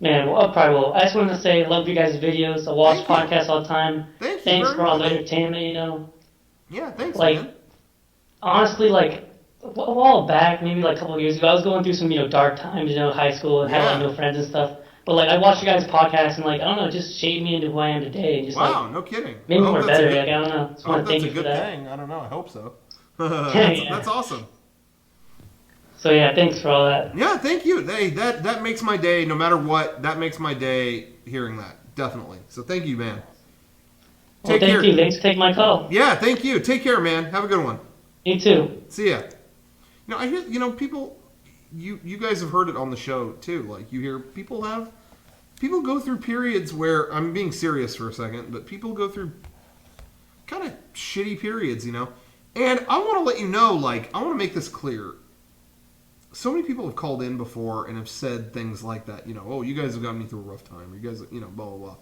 Man, well, I probably will. I just wanted to say, I love you guys' videos. I watch Thank you. podcasts all the time. Thank you Thanks very for all the much. entertainment. Yeah, thanks, Like, man. honestly, like, a while back, maybe like a couple of years ago, I was going through some, dark times, high school and had like Yeah. no friends and stuff. But like, I watched you guys' podcast and like, I don't know, it just shaped me into who I am today. And just like, Wow, no kidding. made I me hope more that's a better. good. Like, I don't know. Just I hope want to that's thank a you for good that. thing. I don't know. I hope so. That's Yeah. awesome. So yeah, thanks for all that. Yeah, thank you. Hey, that makes my day. No matter what, that makes my day. Hearing that, definitely. So thank you, man. Well, Take thank you. care. Thanks for taking my call. Yeah, thank you. Take care, man. Have a good one. You too. See ya. I hear people. You guys have heard it on the show too. Like you hear people go through periods where I'm being serious for a second, but people go through kind of shitty periods, And I want to let you know, like, I want to make this clear. So many people have called in before and have said things like that, oh, you guys have gotten me through a rough time, or you guys, blah blah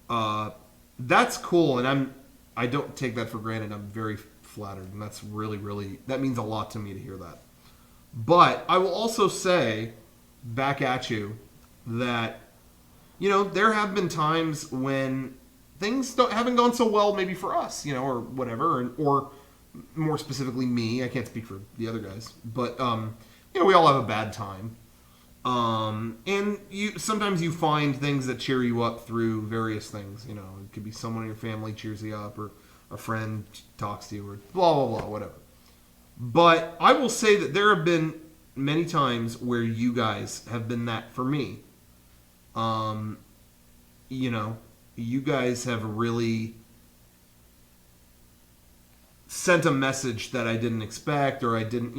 blah. That's cool, and I don't take that for granted. I'm very flattered, and that's really, really, that means a lot to me to hear that. But I will also say back at you that, there have been times when things haven't gone so well maybe for us, or whatever, or more specifically me. I can't speak for the other guys. But, we all have a bad time. And sometimes you find things that cheer you up through various things. It could be someone in your family cheers you up, or a friend talks to you, or blah, blah, blah, whatever. But I will say that there have been many times where you guys have been that for me. You guys have really sent a message that I didn't expect, or I didn't,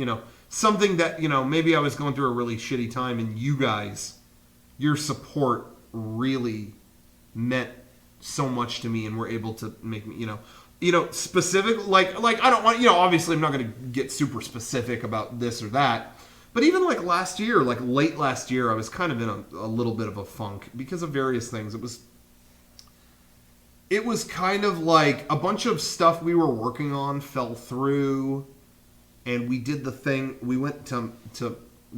something that, maybe I was going through a really shitty time, and you guys, your support really meant so much to me, and were able to make me, specific, like I don't want, obviously I'm not going to get super specific about this or that, but even like last year, like late last year, I was kind of in a little bit of a funk because of various things. It was kind of like a bunch of stuff we were working on fell through, and we did the thing. We went to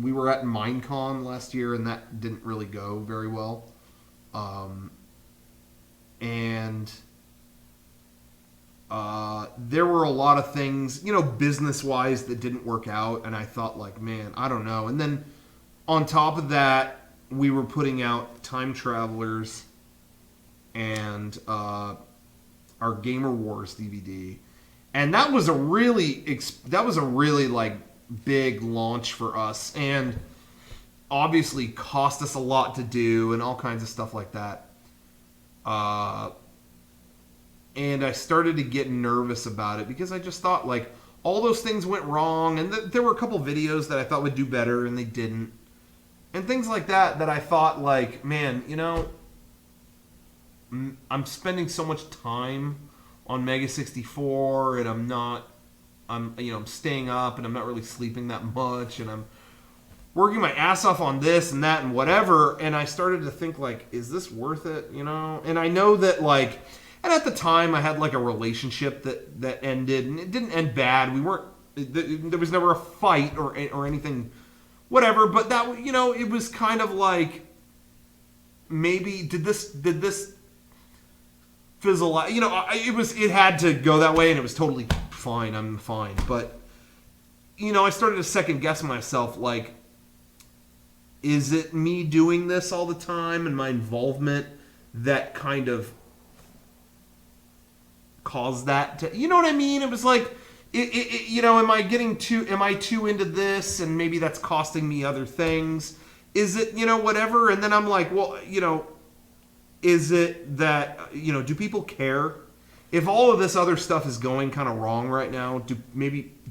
we were at Minecon last year, and that didn't really go very well. And there were a lot of things, business-wise that didn't work out, and I thought, like, man, I don't know. And then on top of that, we were putting out Time Travelers and our Gamer Wars DVD, and that was a really like big launch for us, and obviously cost us a lot to do, and all kinds of stuff like that. And I started to get nervous about it because I just thought, like, all those things went wrong, and there were a couple videos that I thought would do better, and they didn't, and things like that I thought, like, man, I'm spending so much time on Mega64, and I'm staying up, and I'm not really sleeping that much, and I'm working my ass off on this and that and whatever, and I started to think, like, is this worth it, And I know that, like, and at the time I had, like, a relationship that ended, and it didn't end bad. There was never a fight or anything, whatever, but that, it was kind of like, maybe, did this fizzle out? It had to go that way, and it was totally fine. I'm fine. But, I started to second guess myself, like, is it me doing this all the time and my involvement that kind of caused that to, you know what I mean? It was like, am I too into this, and maybe that's costing me other things? Is it, whatever? And then I'm like, well, is it that, do people care? If all of this other stuff is going kind of wrong right now, do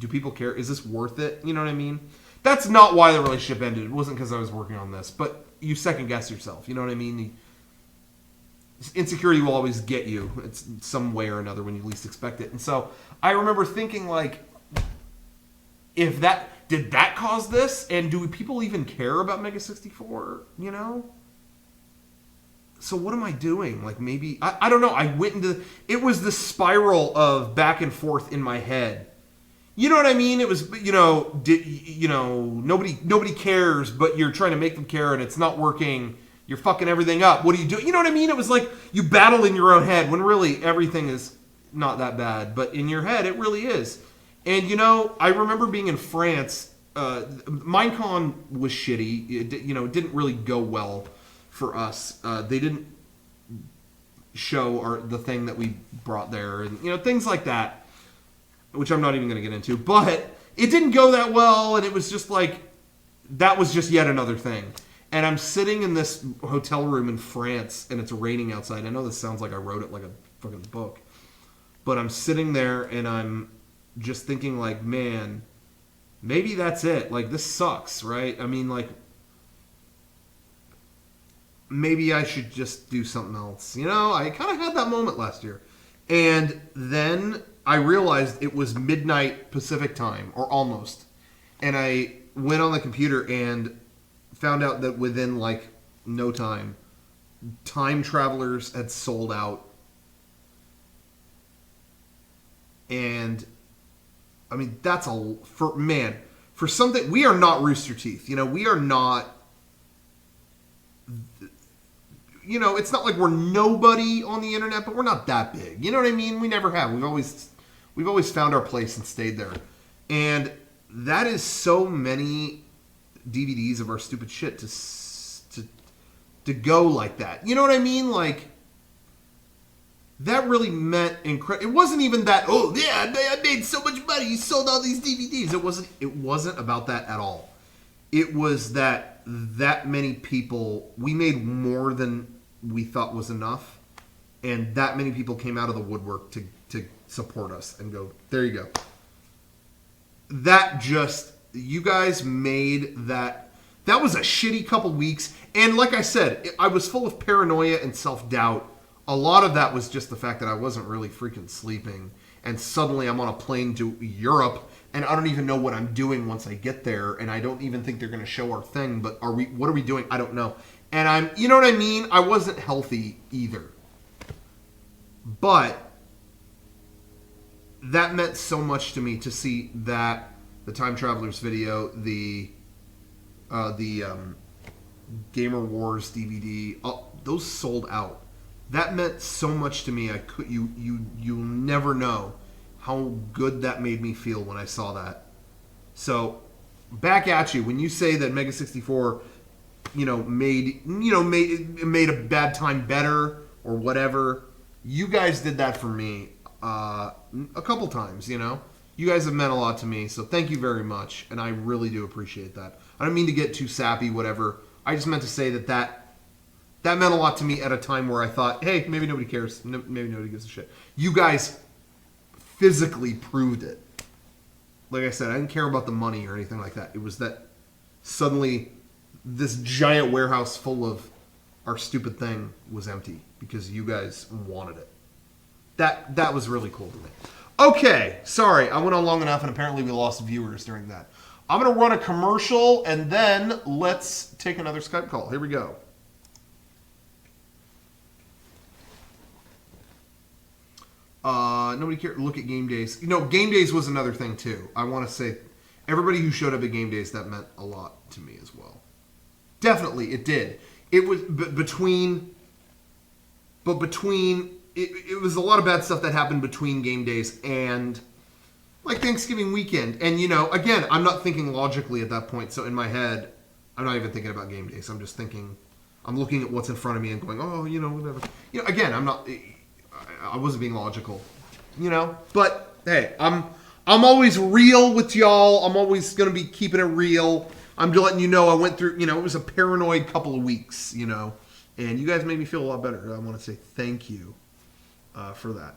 people care? Is this worth it? You know what I mean? That's not why the relationship ended. It wasn't because I was working on this, but you second guess yourself. You know what I mean? Insecurity will always get you. It's some way or another when you least expect it. And so I remember thinking, like, did that cause this? And do people even care about Mega64? So what am I doing? Like, maybe, I don't know. I went into, it was the spiral of back and forth in my head. You know what I mean? It was, nobody cares, but you're trying to make them care, and it's not working. you're fucking everything up. What are you doing? You know what I mean? It was like you battle in your own head when really everything is not that bad. But in your head, it really is. And, you know, I remember being in France. Minecon was shitty. It didn't really go well for us. They didn't show the thing that we brought there. And, you know, things like that, which I'm not even going to get into. But it didn't go that well. And it was just like, that was just yet another thing. And I'm sitting in this hotel room in France, and it's raining outside. I know this sounds like I wrote it like a fucking book. But I'm sitting there, and I'm just thinking, like, man, maybe that's it. Like, this sucks, right? I mean, like, maybe I should just do something else. You know, I kind of had that moment last year. And then I realized it was midnight Pacific time, or almost. And I went on the computer and found out that within, like, no time, Time Travelers had sold out. And, I mean, that's for something, we are not Rooster Teeth. You know, we are not, you know, it's not like we're nobody on the internet, but we're not that big. You know what I mean? We never have. We've always found our place and stayed there. And that is so many DVDs of our stupid shit to go like that. You know what I mean? Like, that really meant incredible. It wasn't even that, oh yeah, I made so much money, you sold all these DVDs. It wasn't about that at all. It was that many people, we made more than we thought was enough, and that many people came out of the woodwork to support us and go, there you go. That just, you guys made that was a shitty couple weeks. And like I said, I was full of paranoia and self-doubt. A lot of that was just the fact that I wasn't really freaking sleeping. And suddenly I'm on a plane to Europe, and I don't even know what I'm doing once I get there. And I don't even think they're going to show our thing. But what are we doing? I don't know. And you know what I mean? I wasn't healthy either. But that meant so much to me to see that the Time Travelers video, the Gamer Wars DVD, those sold out. That meant so much to me. You'll never know how good that made me feel when I saw that. So, back at you. When you say that Mega64, made a bad time better or whatever, you guys did that for me a couple times. You know, you guys have meant a lot to me. So thank you very much, and I really do appreciate that. I don't mean to get too sappy, whatever. I just meant to say that meant a lot to me at a time where I thought, hey, maybe nobody cares. Maybe nobody gives a shit. You guys physically proved it. Like I said, I didn't care about the money or anything like that. It was that suddenly this giant warehouse full of our stupid thing was empty because you guys wanted it. That was really cool to me. Okay, sorry. I went on long enough, and apparently we lost viewers during that. I'm going to run a commercial, and then let's take another Skype call. Here we go. Nobody cared. Look at Game Days. You know, Game Days was another thing, too. I want to say, everybody who showed up at Game Days, that meant a lot to me as well. Definitely, it did. It was between, it was a lot of bad stuff that happened between Game Days and, like, Thanksgiving weekend. And, you know, again, I'm not thinking logically at that point. So in my head, I'm not even thinking about Game Days. I'm just thinking, I'm looking at what's in front of me and going, oh, you know, whatever. You know, again, I wasn't being logical, you know. But hey, I'm always real with y'all. I'm always gonna be keeping it real. I'm just letting you know I went through, you know, it was a paranoid couple of weeks, you know, and you guys made me feel a lot better. I want to say thank you for that.